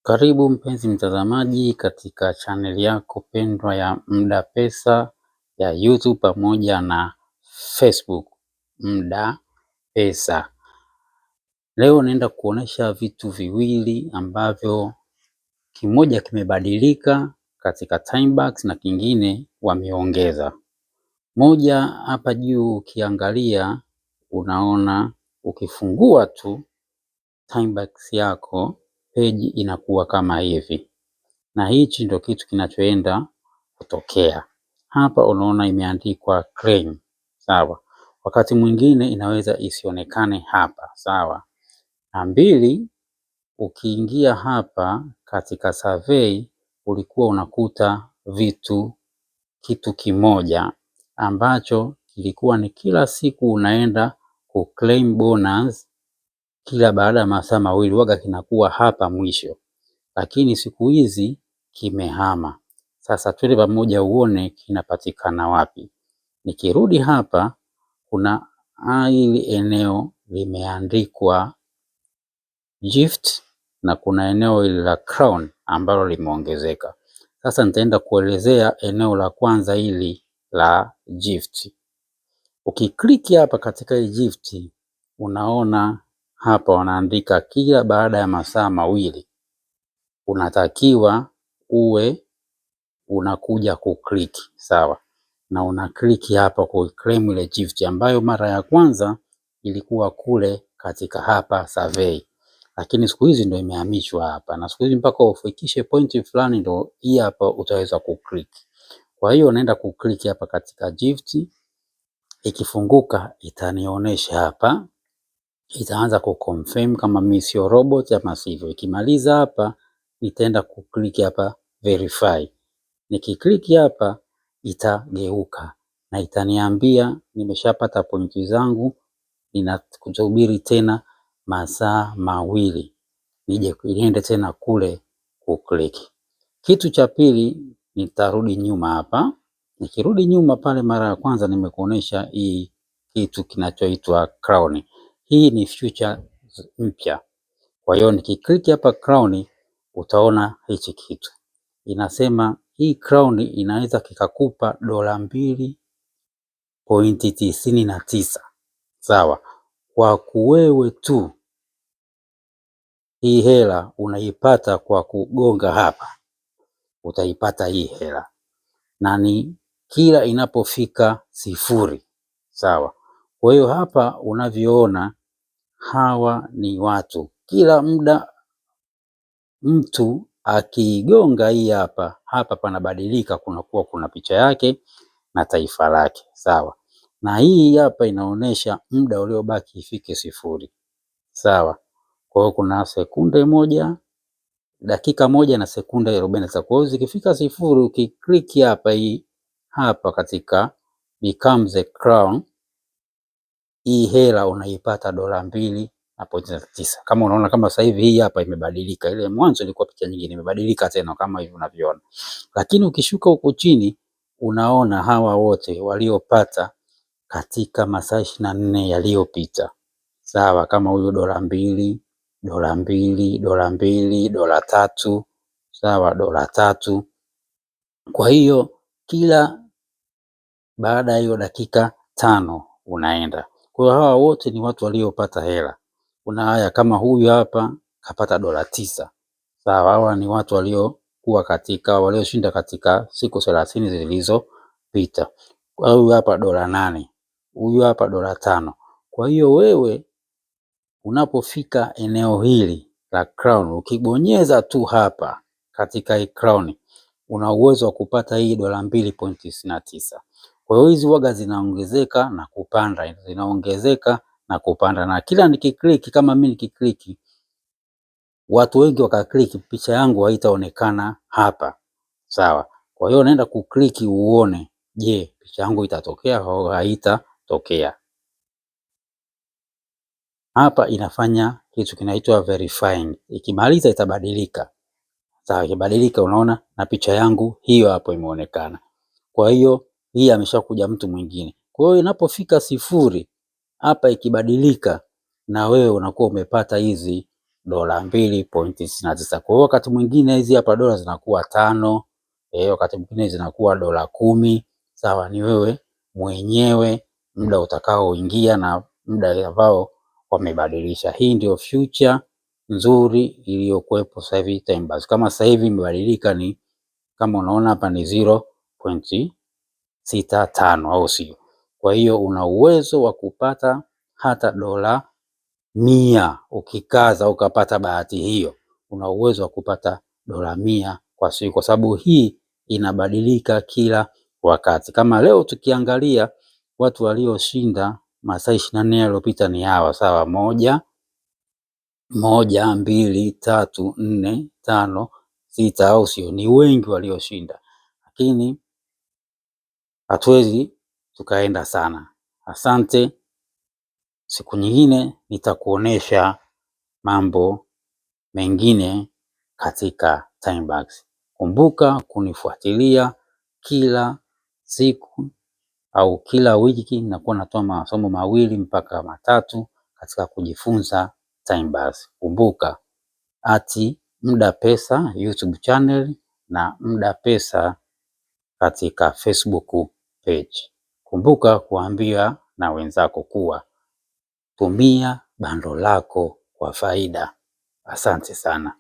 Karibu mpenzi mtazamaji katika channel yako pendwa ya Mda Pesa ya YouTube pamoja na Facebook Mda Pesa. Leo naenda kuonesha vitu viwili ambavyo kimoja kimebadilika katika Timebox na kingine wameongeza. Moja hapa juu ukiangalia unaona ukifungua tu Timebox yako peji inakuwa kama hivi, na hichi ndio kitu kinachoenda kutokea hapa. Unaona imeandikwa claim, sawa. Wakati mwingine inaweza isionekane hapa, sawa. Na mbili, ukiingia hapa katika survey ulikuwa unakuta kitu kimoja ambacho kilikuwa ni kila siku unaenda kuclaim bonus kila baada ya masaa mawili, waga kinakuwa hapa mwisho, lakini siku hizi kimehama. Sasa twende pamoja uone kinapatikana wapi. Nikirudi hapa kuna hili eneo limeandikwa gift na kuna eneo hili la crown ambalo limeongezeka. Sasa nitaenda kuelezea eneo la kwanza hili la gift. Ukikliki hapa katika hii gift unaona hapa wanaandika kila baada ya masaa mawili unatakiwa uwe unakuja kukliki, sawa, na unakliki hapa kuclaim ile gift ambayo mara ya kwanza ilikuwa kule katika hapa survey, lakini siku hizi ndio imehamishwa hapa, na siku hizi mpaka ufikishe pointi fulani ndio hii hapa utaweza kukliki. Kwa hiyo unaenda kukliki hapa katika gift, ikifunguka itanionyesha hapa, itaanza kuconfirm kama mimi sio robot ama sivyo. Ikimaliza hapa nitaenda kukliki hapa verify. Nikikliki hapa itageuka na itaniambia nimeshapata pointi zangu, ninakusubiri tena masaa mawili nije niende tena kule kukliki. Kitu cha pili, nitarudi nyuma hapa. Nikirudi nyuma pale mara ya kwanza nimekuonesha hii kitu kinachoitwa crown. Hii ni future mpya. Kwa hiyo nikikliki hapa crown utaona hichi kitu. Inasema hii crown inaweza kikakupa $2.99. Sawa. Kwa kuwewe tu hii hela unaipata kwa kugonga hapa. Utaipata hii hela. Na ni kila inapofika sifuri. Sawa. Kwa hiyo hapa unavyoona hawa ni watu. Kila muda mtu akigonga hii hapa panabadilika, kunakuwa kuna picha yake na taifa lake, sawa. Na hii hapa inaonyesha muda uliobaki ifike sifuri, sawa. Kwa hiyo kuna sekunde moja, dakika moja na sekunde 40. Kwa hiyo zikifika sifuri ukikliki hapa katika becomes a crown, hii hela unaipata $2.99. Kama unaona kama sasa hivi hii hapa imebadilika, ile mwanzo ilikuwa picha nyingine, imebadilika tena kama hivi unavyoona. Lakini ukishuka huko chini unaona hawa wote waliopata katika masaa 24 yaliyopita, sawa, kama huyu $2, $2, $2, $3, sawa, $3. Kwa hiyo kila baada ya hiyo dakika 5 unaenda. Kwa hiyo hawa wote ni watu waliopata hela. Kuna haya kama huyu hapa kapata $9. Sawa, hawa ni watu walioshinda katika siku 30 zilizopita. Huyu hapa $8. Huyu hapa $5. Kwa hiyo wewe unapofika eneo hili la crown, ukibonyeza tu hapa katika hii crown una uwezo wa kupata hii $2.99. Kwa hiyo hizi waga zinaongezeka na kupanda, zinaongezeka na kupanda, na kila nikikliki, kama mimi nikikliki, watu wengi wakakliki, picha yangu haitaonekana hapa, sawa. Kwa hiyo naenda kukliki uone, je, picha yangu itatokea au haitatokea. Hapa inafanya kitu kinaitwa verifying. Ikimaliza itabadilika, sawa. Ikibadilika unaona na picha yangu hiyo hapo imeonekana. Kwa hiyo hii ameshakuja mtu mwingine. Kwa hiyo inapofika sifuri hapa ikibadilika, na wewe unakuwa umepata hizi $2.99. Kwa hiyo wakati mwingine hizi hapa dola zinakuwa 5, wakati mwingine zinakuwa $10. Sawa, ni wewe mwenyewe muda utakaoingia na muda ambao wamebadilisha. Hii ndio future nzuri iliyokuwepo sasa hivi Timebuzz. Kama sasa hivi imebadilika, ni kama unaona hapa ni 0.65 au sio? Kwa hiyo una uwezo wa kupata hata dola 100 ukikaza ukapata bahati hiyo, una uwezo wa kupata dola 100 kwa siku, kwa sababu hii inabadilika kila wakati. Kama leo tukiangalia watu walioshinda masaa 24 yaliyopita ni hawa, sawa, 1, 2, 3, 4, 5, 6 au sio? Ni wengi walioshinda, lakini hatuwezi tukaenda sana. Asante. Siku nyingine nitakuonesha mambo mengine katika Timebuzz. Kumbuka kunifuatilia kila siku au kila wiki, nakuwa natoa masomo 2 mpaka 3 katika kujifunza Timebuzz. Kumbuka @Mda Pesa YouTube channel na Mda Pesa katika Facebook page. Kumbuka kuambia na wenzako kuwa tumia bando lako kwa faida. Asante sana.